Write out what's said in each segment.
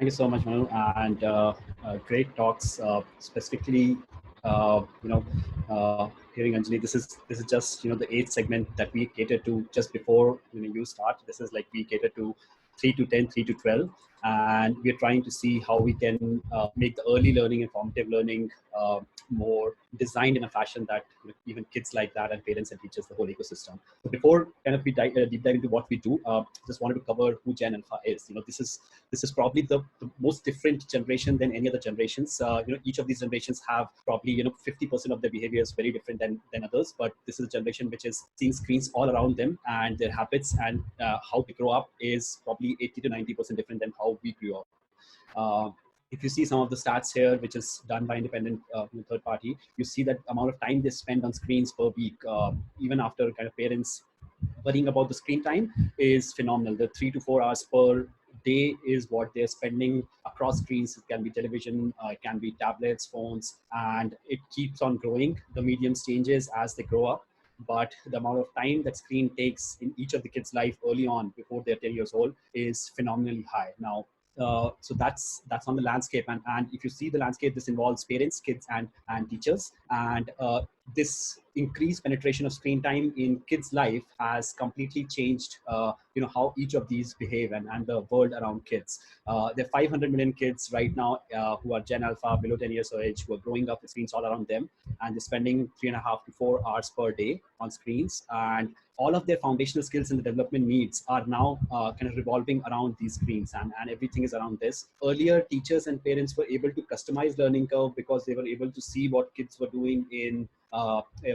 you so much, Manu, and great talks. Specifically, hearing Anjali, this is just the eighth segment that we cater to just before you start. This is like we cater to 3 to 10, 3 to 12, and we're trying to see how we can make the early learning and formative learning more designed in a fashion that even kids like that and parents and teachers, the whole ecosystem. So before kind of we deep dive into what we do, just wanted to cover who Gen Alpha is. This is probably the most different generation than any other generations. Each of these generations have probably 50% of their behaviors very different than others, but this is a generation which is seeing screens all around them, and their habits and how they grow up is probably 80 to 90% different than how we grew up. If you see some of the stats here, which is done by independent third party, you see that amount of time they spend on screens per week, even after kind of parents worrying about the screen time, is phenomenal. The 3 to 4 hours per day is what they're spending across screens. It can be television, it can be tablets, phones, and it keeps on growing. The mediums changes as they grow up, but the amount of time that screen takes in each of the kids' life early on before they're 10 years old is phenomenally high. Now, so that's on the landscape, and if you see the landscape, this involves parents, kids, and teachers, and this increased penetration of screen time in kids' life has completely changed how each of these behave and the world around kids. There are 500 million kids right now who are Gen Alpha, below 10 years of age, who are growing up with screens all around them, and they're spending 3.5 to 4 hours per day on screens, and all of their foundational skills and the development needs are now kind of revolving around these screens, and everything is around this. Earlier, teachers and parents were able to customize learning curve because they were able to see what kids were doing in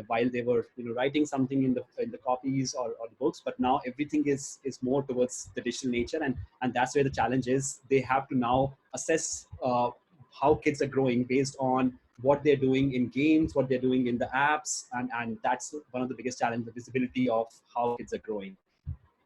while they were writing something in the copies or the books. But now everything is more towards the digital nature, and that's where the challenge is. They have to now assess how kids are growing based on what they're doing in games, what they're doing in the apps, and that's one of the biggest challenges, the visibility of how kids are growing.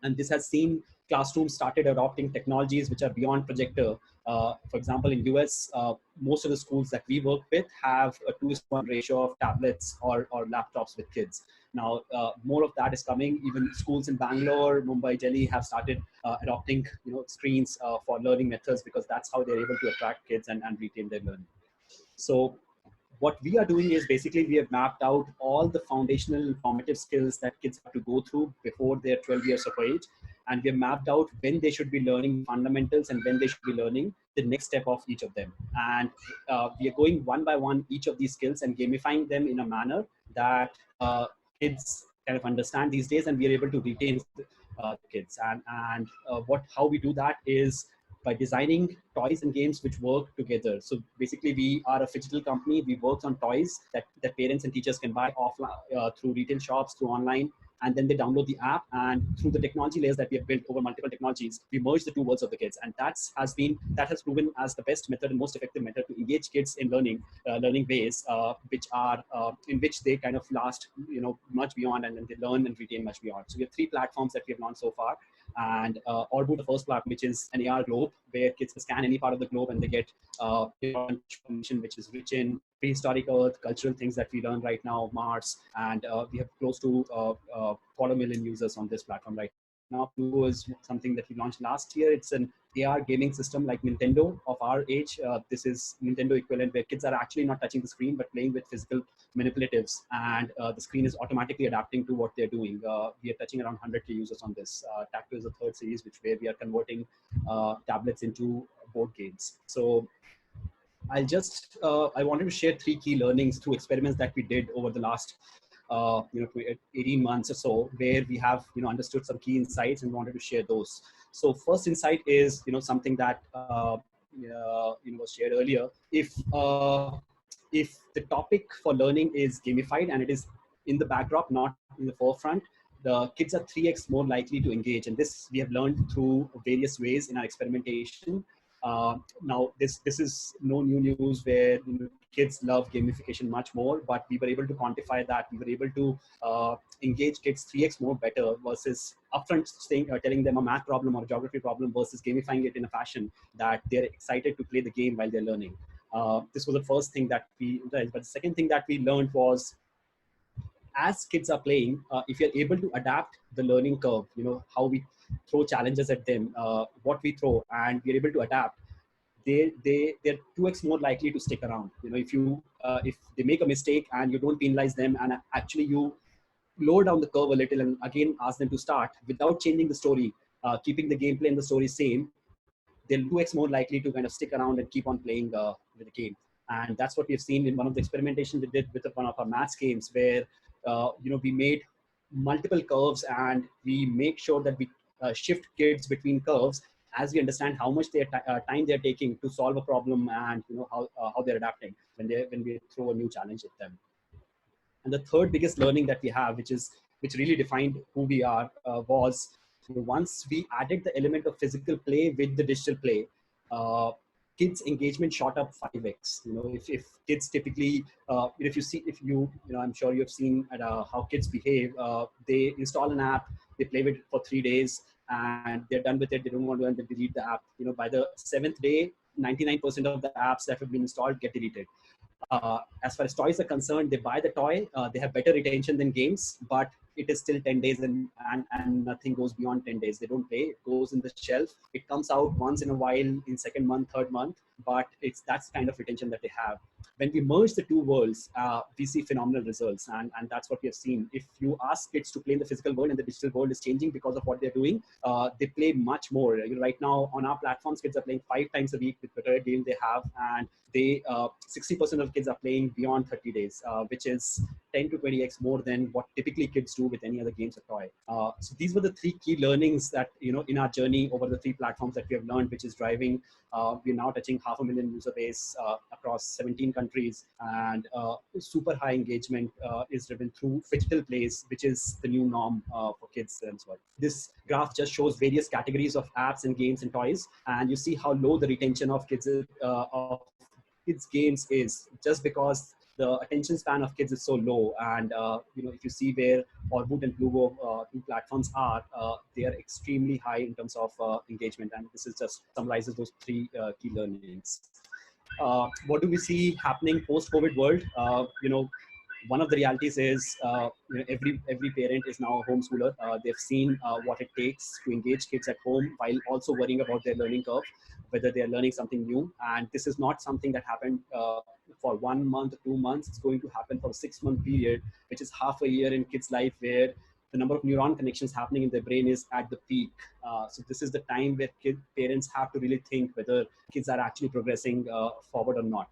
And this has seen classrooms started adopting technologies which are beyond projector. For example, in US, most of the schools that we work with have a 2:1 ratio of tablets or laptops with kids. Now, more of that is coming. Even schools in Bangalore, Mumbai, Delhi have started adopting screens for learning methods, because that's how they're able to attract kids and retain their learning. So what we are doing is basically we have mapped out all the foundational formative skills that kids have to go through before they're 12 years of age. And we have mapped out when they should be learning fundamentals and when they should be learning the next step of each of them. And we are going one by one each of these skills and gamifying them in a manner that kids kind of understand these days, and we are able to retain kids. And how we do that is by designing toys and games which work together. So basically, we are a phygital company. We work on toys that parents and teachers can buy offline through retail shops, through online, and then they download the app. And through the technology layers that we have built over multiple technologies, we merge the two worlds of the kids, and that has proven as the best method and most effective method to engage kids in learning ways which are in which they kind of last much beyond, and then they learn and retain much beyond. So we have 3 platforms that we have launched so far. And Orbu, the first platform, which is an AR globe, where kids can scan any part of the globe and they get information which is rich in prehistoric Earth, cultural things that we learn right now, Mars, and we have close to 250,000 users on this platform right now. Pluto is something that we launched last year. It's an AR gaming system like Nintendo of our age. This is Nintendo equivalent, where kids are actually not touching the screen but playing with physical manipulatives, and the screen is automatically adapting to what they're doing. We are touching around 100K users on this. Tacto is the third series, where we are converting tablets into board games. So I wanted to share 3 key learnings through experiments that we did over the last 18 months or so, where we have understood some key insights and wanted to share those. So first insight is something that was shared earlier. If the topic for learning is gamified and it is in the backdrop, not in the forefront, the kids are 3x more likely to engage. And this we have learned through various ways in our experimentation. Now, this is no new news, where kids love gamification much more, but we were able to quantify that. We were able to engage kids 3x more better versus upfront telling them a math problem or a geography problem, versus gamifying it in a fashion that they're excited to play the game while they're learning. This was the first thing that we learned. But the second thing that we learned was, as kids are playing, if you're able to adapt the learning curve, how we throw challenges at them, what we throw, and we're able to adapt, they're 2x more likely to stick around. If they make a mistake and you don't penalize them, and actually you lower down the curve a little and again ask them to start without changing the story, keeping the gameplay and the story same, they'll 2x more likely to kind of stick around and keep on playing with the game. And that's what we've seen in one of the experimentation we did with one of our maths games, where we made multiple curves, and we make sure that we shift kids between curves as we understand how much time they're taking to solve a problem, and how they're adapting when we throw a new challenge at them. And the third biggest learning that we have, which really defined who we are, was once we added the element of physical play with the digital play, uh, kids engagement shot up 5x. If kids typically, I'm sure you've seen at, how kids behave. They install an app, they play with it for 3 days, and they're done with it. They don't want to delete the app. By the 7th day, 99% of the apps that have been installed get deleted. As far as toys are concerned, they buy the toy, they have better retention than games, but it is still 10 days, and nothing goes beyond 10 days. They don't play, it goes in the shelf. It comes out once in a while in second month, third month, but that's kind of retention that they have. When we merge the two worlds, we see phenomenal results, and that's what we have seen. If you ask kids to play in the physical world, and the digital world is changing because of what they're doing, they play much more. Right now on our platforms, kids are playing 5 times a week with whatever game they have, and they 60% of kids are playing beyond 30 days, which is 10 to 20x more than what typically kids do with any other games or toy. So these were the 3 key learnings that in our journey over the 3 platforms that we have learned, which is driving. We're now touching 500,000 user base across 17 countries, and super high engagement is driven through phygital plays, which is the new norm for kids as well. This graph just shows various categories of apps and games and toys, and you see how low the retention of kids games is, just because the attention span of kids is so low. And if you see where Orbit and Pluvo, 2 platforms are, they are extremely high in terms of engagement, and this is just summarizes those 3 key learnings. What do we see happening post-COVID world? One of the realities is every parent is now a homeschooler. They've seen what it takes to engage kids at home while also worrying about their learning curve, whether they're learning something new. And this is not something that happened for 1 month or 2 months. It's going to happen for a 6-month period, which is half a year in kids' life, where the number of neuron connections happening in their brain is at the peak. So this is the time where parents have to really think whether kids are actually progressing forward or not.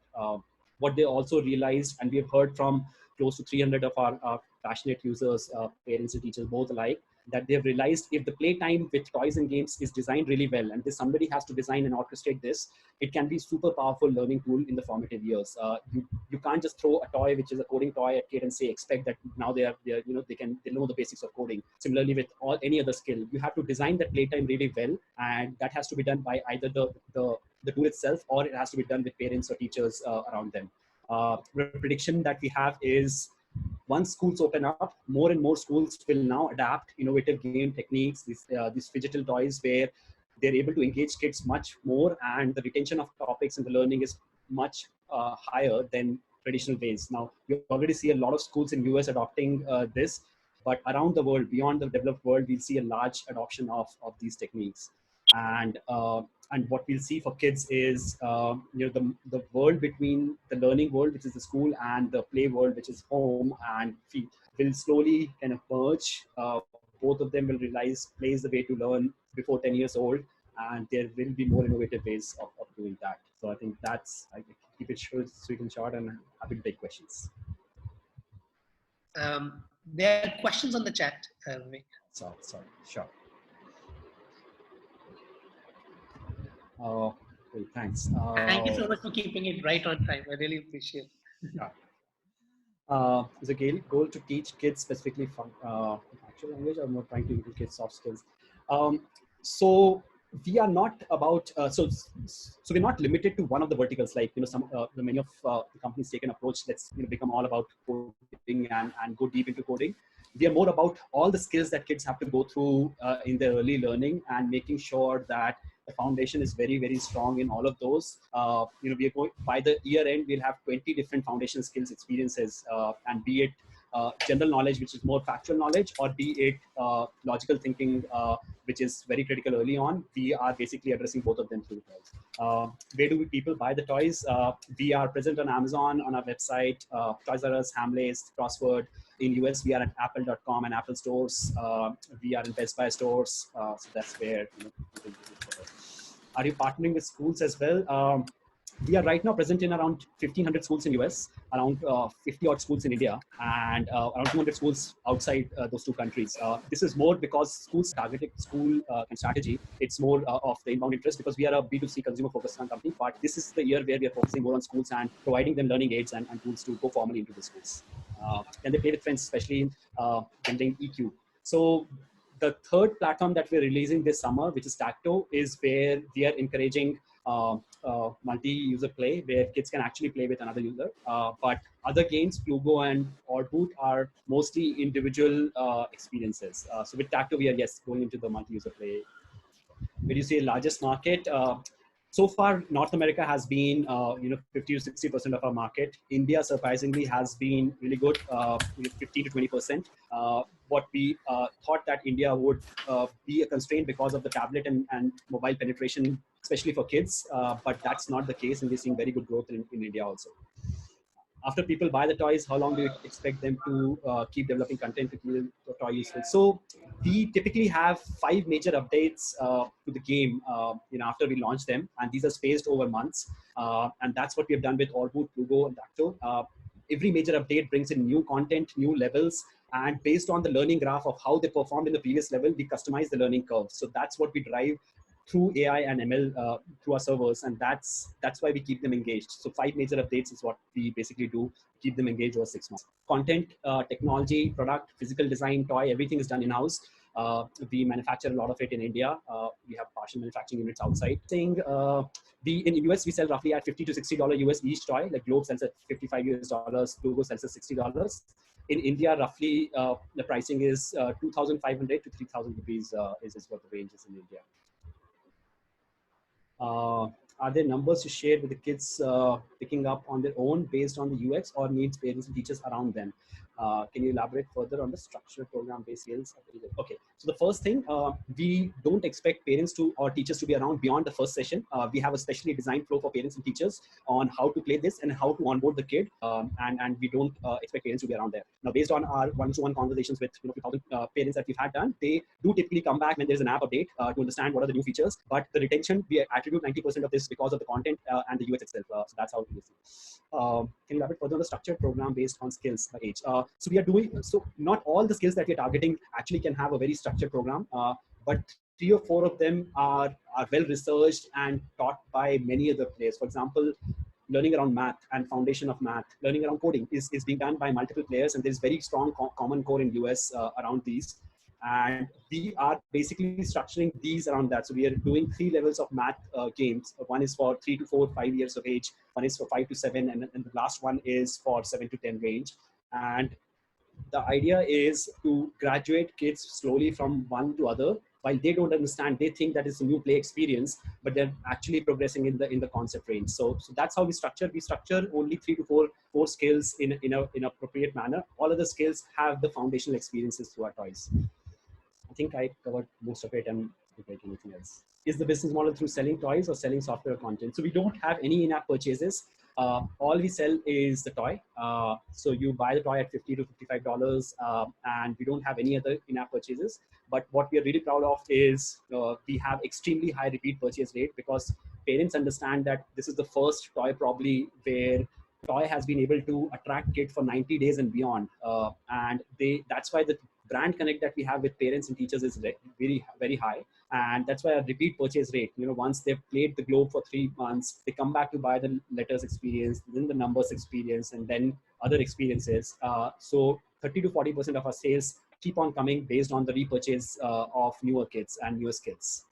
What they also realized, and we have heard from close to 300 of our passionate users, parents and teachers both alike, that they have realized if the playtime with toys and games is designed really well, and somebody has to design and orchestrate this, it can be super powerful learning tool in the formative years. You can't just throw a toy which is a coding toy at kid and say expect that now they know the basics of coding. Similarly with any other skill, you have to design that playtime really well, and that has to be done by either the tool itself, or it has to be done with parents or teachers around them. The prediction that we have is, once schools open up, more and more schools will now adapt innovative game techniques, these phygital toys, where they're able to engage kids much more, and the retention of topics and the learning is much higher than traditional ways. Now, you already see a lot of schools in US adopting this, but around the world, beyond the developed world, we'll see a large adoption of these techniques. And what we'll see for kids is the world between the learning world, which is the school, and the play world, which is home and field, will slowly kind of merge. Both of them will realize play is the way to learn before 10 years old, and there will be more innovative ways of doing that. So I think I keep it short, sweet and short, and happy to take questions. There are questions on the chat, Vivek. Sorry, sure. Thanks. Thank you so much for keeping it right on time. I really appreciate it. Yeah. Is a goal to teach kids specifically from actual language, or more trying to inculcate soft skills? So we are not about so we're not limited to one of the verticals, like many of the companies take an approach that's become all about coding and go deep into coding. We are more about all the skills that kids have to go through in their early learning, and making sure that the foundation is very, very strong in all of those. We are going, by the year end, we'll have 20 different foundational skills experiences, and be it general knowledge, which is more factual knowledge, or be it logical thinking, which is very critical early on. We are basically addressing both of them through toys. Where do people buy the toys? We are present on Amazon, on our website, Toys R Us, Hamleys, Crossword. In US, we are at apple.com and Apple stores. We are in Best Buy stores. So that's where you can visit. Are you partnering with schools as well? We are right now present in around 1,500 schools in US, around 50 odd schools in India, and around 200 schools outside those two countries. This is more because schools targeted school strategy. It's more of the inbound interest because we are a B2C consumer focused company. But this is the year where we are focusing more on schools and providing them learning aids and tools to go formally into the schools. And they play with friends, especially in building EQ. So the third platform that we're releasing this summer, which is Tacto, is where we are encouraging multi-user play, where kids can actually play with another user. But other games, Plugo and Oddboot, are mostly individual experiences. So with Tacto, we are, yes, going into the multi-user play. Where you see largest market, so far North America has been 50 to 60% of our market. India surprisingly has been really good, 15 to 20%. What we thought that India would be a constraint because of the tablet and mobile penetration, especially for kids, but that's not the case, and we're seeing very good growth in India also. After people buy the toys, how long do you expect them to keep developing content to keep the toy useful? So we typically have 5 major updates to the game after we launch them, and these are spaced over months. And that's what we have done with Allboot, Plugo, and Tacto. Every major update brings in new content, new levels, and based on the learning graph of how they performed in the previous level, we customize the learning curve. So that's what we drive through AI and ML through our servers, and that's why we keep them engaged. So 5 major updates is what we basically do, keep them engaged over 6 months. Content, technology, product, physical design, toy, everything is done in-house. We manufacture a lot of it in India. We have partial manufacturing units outside. In US, we sell roughly at $50 to $60 US each toy. Like Globe sells at $55 US, Plugo sells at $60. In India, roughly the pricing is 2,500 to 3,000 rupees is what the range is in India. Are there numbers to share with the kids picking up on their own based on the UX, or needs parents and teachers around them? Can you elaborate further on the structured program-based skills? Okay, so the first thing, we don't expect parents to or teachers to be around beyond the first session. We have a specially designed flow for parents and teachers on how to play this and how to onboard the kid, and we don't expect parents to be around there. Now, based on our one-to-one conversations with 2,000 parents that we've had done, they do typically come back when there's an app update to understand what are the new features. But the retention, we attribute 90% of this because of the content and the UX itself. So that's how we see it. Can you elaborate further on the structured program based on skills by age? So we are doing, so not all the skills that we're targeting actually can have a very structured program, but 3 or 4 of them are well researched and taught by many other players. For example, learning around math and foundation of math, learning around coding is being done by multiple players, and there's very strong common core in US around these. And we are basically structuring these around that. So we are doing 3 levels of math games. One is for 3 to 4, 5 years of age. One is for 5 to 7, and the last one is for 7 to 10 range. And the idea is to graduate kids slowly from one to other. While they don't understand, they think that it's a new play experience, but they're actually progressing in the concept range. So that's how we structure. We structure only 3 to 4 skills in an appropriate manner. All other skills have the foundational experiences through our toys. I think I covered most of it, and if I anything else. Is the business model through selling toys or selling software content? So we don't have any in-app purchases. All we sell is the toy. So you buy the toy at $50 to $55, and we don't have any other in-app purchases. But what we are really proud of is we have extremely high repeat purchase rate, because parents understand that this is the first toy probably where toy has been able to attract kids for 90 days and beyond. And that's why the brand connect that we have with parents and teachers is very, very high. And that's why our repeat purchase rate, once they've played the Globe for 3 months, they come back to buy the letters experience, then the numbers experience, and then other experiences. So 30 to 40% of our sales keep on coming based on the repurchase of newer kids and newest kids.